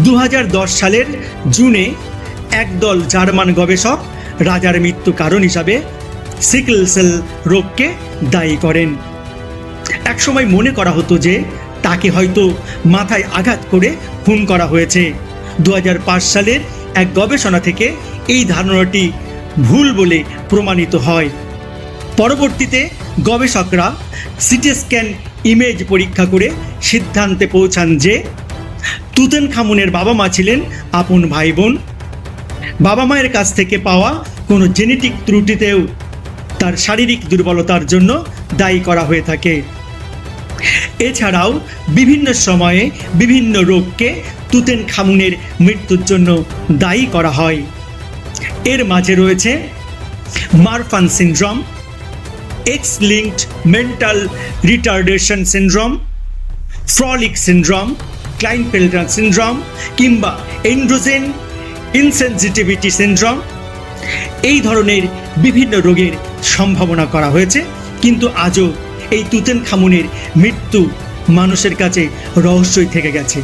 2010 সালের জুনে একদল জার্মান গবেষক রাজার মৃত্যু কারণ হিসাবে সিকল সেল রোগকে দায়ী করেন। একসময় মনে করা হতো যে তাকে হয়তো মাথায় আঘাত করে খুন করা হয়েছে। 2005 সালের এক গবেষণা থেকে এই ধারণাটি ভুল বলে প্রমাণিত হয়। পরবর্তীতে গবেষকরা সিটি স্ক্যান ইমেজ পরীক্ষা করে সিদ্ধান্তে পৌঁছান যে তুতানখামুনের বাবা মা ছিলেন আপন ভাই বোন। বাবা মায়ের কাছ থেকে পাওয়া কোনো জেনেটিক ত্রুটিতেও তার শারীরিক দুর্বলতার জন্য দায়ী করা হয়ে থাকে। এছাড়াও বিভিন্ন সময়ে বিভিন্ন রোগকে তুতানখামুনের মৃত্যুর জন্য দায়ী করা হয়। এর মাঝে রয়েছে Marfan syndrome, X linked mental retardation syndrome, Frohlich syndrome, Klinefelter syndrome কিংবা এন্ড্রোজেন ইনসেনসিটিভিটি সিনড্রোম। এই ধরনের বিভিন্ন রোগের সম্ভাবনা করা হয়েছে, কিন্তু আজও এই তুতানখামুনের মৃত্যু মানুষের কাছে রহস্যই থেকে গেছে।